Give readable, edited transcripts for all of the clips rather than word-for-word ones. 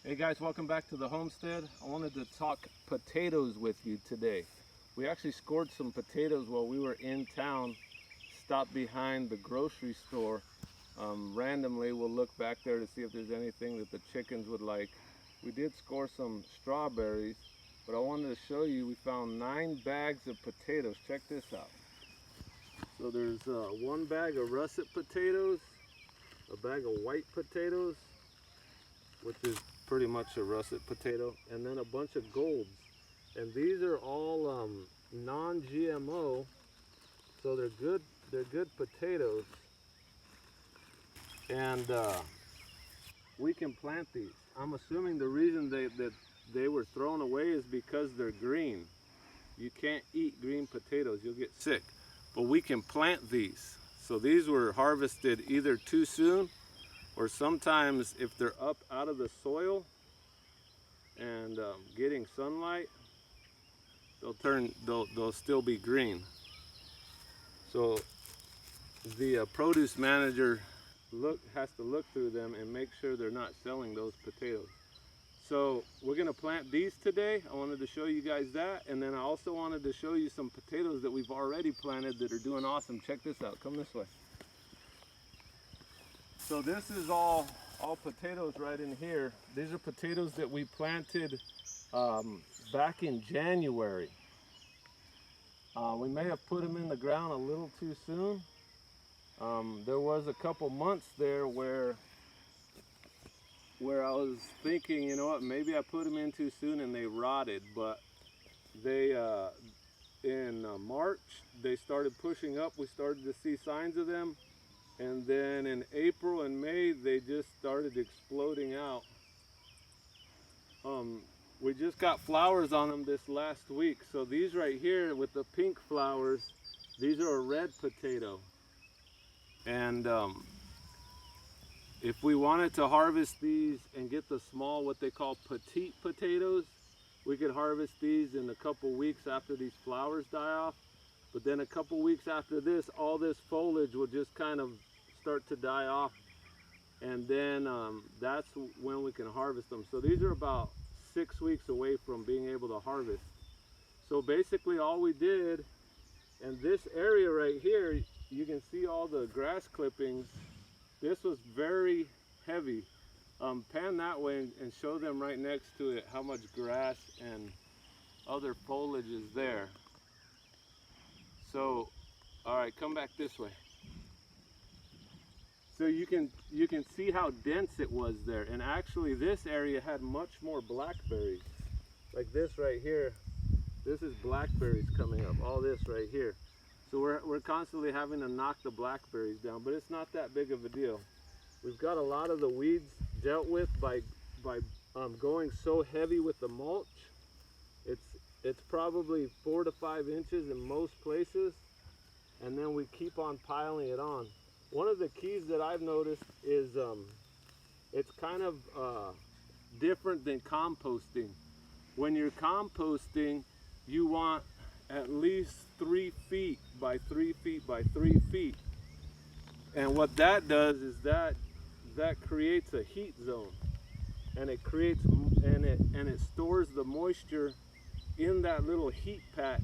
Hey guys, welcome back to the homestead. I wanted to talk potatoes with you today. We actually scored some potatoes while we were in town, stopped behind the grocery store. Randomly, we'll look back there to see if there's anything that the chickens would like. We did score some strawberries, but I wanted to show you we found 9 bags of potatoes. Check this out. So there's 1 bag of russet potatoes, a bag of white potatoes, which is pretty much a russet potato, and then a bunch of golds. And these are all non-GMO, so they're good potatoes. And we can plant these. I'm assuming the reason that they were thrown away is because they're green. You can't eat green potatoes, you'll get sick. But we can plant these. So these were harvested either too soon, or sometimes if they're up out of the soil and getting sunlight, they'll still be green. So the produce manager has to look through them and make sure they're not selling those potatoes. So we're gonna plant these today. I wanted to show you guys that, and then I also wanted to show you some potatoes that we've already planted that are doing awesome. Check this out, come this way. So this is all potatoes right in here. These are potatoes that we planted back in January. We may have put them in the ground a little too soon. There was a couple months there where I was thinking, you know what, maybe I put them in too soon and they rotted, but they in March they started pushing up. We started to see signs of them. And then in April and May, they just started exploding out. We just got flowers on them this last week. So these right here with the pink flowers, these are a red potato. And if we wanted to harvest these and get the small, what they call petite potatoes, we could harvest these in a couple weeks after these flowers die off. But then a couple weeks after this, all this foliage will just kind of start to die off, and then that's when we can harvest them. So these are about 6 weeks away from being able to harvest. So basically all we did, and this area right here, you can see all the grass clippings. This was very heavy. Pan that way and show them right next to it how much grass and other foliage is there. So, all right, come back this way. So you can see how dense it was there. And actually this area had much more blackberries. Like this right here, this is blackberries coming up, all this right here. So we're constantly having to knock the blackberries down, but it's not that big of a deal. We've got a lot of the weeds dealt with by going so heavy with the mulch. It's probably 4 to 5 inches in most places, and then we keep on piling it on. One of the keys that I've noticed is it's kind of different than composting. When you're composting, you want at least 3 feet by 3 feet by 3 feet. And what that does is that creates a heat zone, and it creates and it stores the moisture in that little heat pack,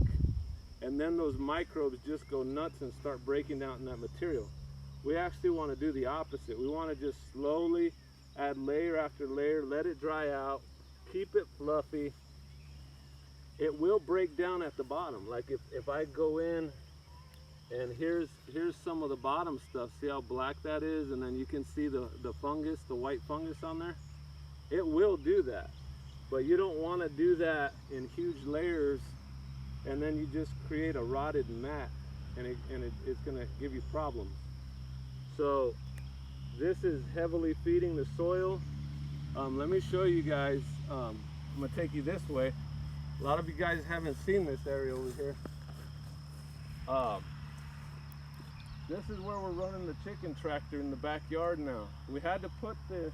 and then those microbes just go nuts and start breaking down in that material. We actually want to do the opposite. We want to just slowly add layer after layer, let it dry out, keep it fluffy. It will break down at the bottom. Like if I go in and here's some of the bottom stuff, see how black that is, and then you can see the fungus, the white fungus on there. It will do that, but you don't want to do that in huge layers, and then you just create a rotted mat, and it's going to give you problems. So this is heavily feeding the soil. Let me show you guys. I'm going to take you this way. A lot of you guys haven't seen this area over here. This is where we're running the chicken tractor in the backyard now. We had to put this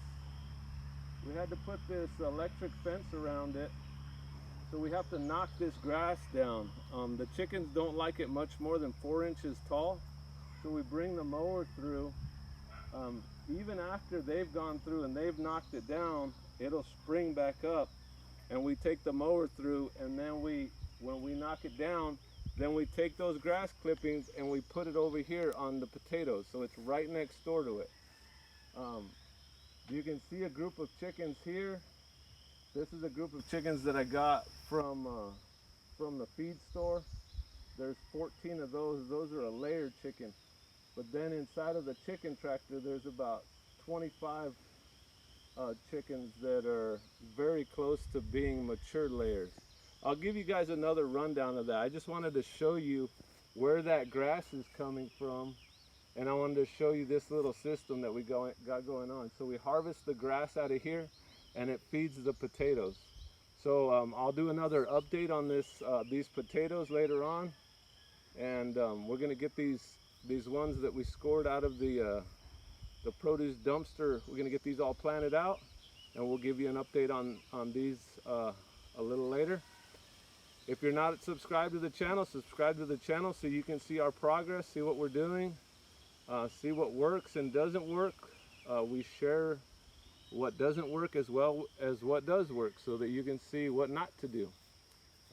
electric fence around it, so we have to knock this grass down. The chickens don't like it much more than 4 inches tall, so we bring the mower through. even after they've gone through and they've knocked it down, it'll spring back up, and we take the mower through, and then when we knock it down, then we take those grass clippings and we put it over here on the potatoes, so it's right next door to it. You can see a group of chickens here. This is a group of chickens that I got from the feed store. There's 14 of those. Those are a layered chicken. But then inside of the chicken tractor, there's about 25 chickens that are very close to being mature layers. I'll give you guys another rundown of that. I just wanted to show you where that grass is coming from, and I wanted to show you this little system that we got going on. So we harvest the grass out of here, and it feeds the potatoes. So I'll do another update on these potatoes later on, and we're going to get these ones that we scored out of the produce dumpster. We're going to get these all planted out, and we'll give you an update on these a little later. If you're not subscribed to the channel, subscribe to the channel so you can see our progress, see what we're doing, see what works and doesn't work. We share what doesn't work as well as what does work so that you can see what not to do.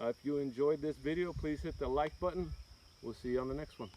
If you enjoyed this video, please hit the like button. We'll see you on the next one.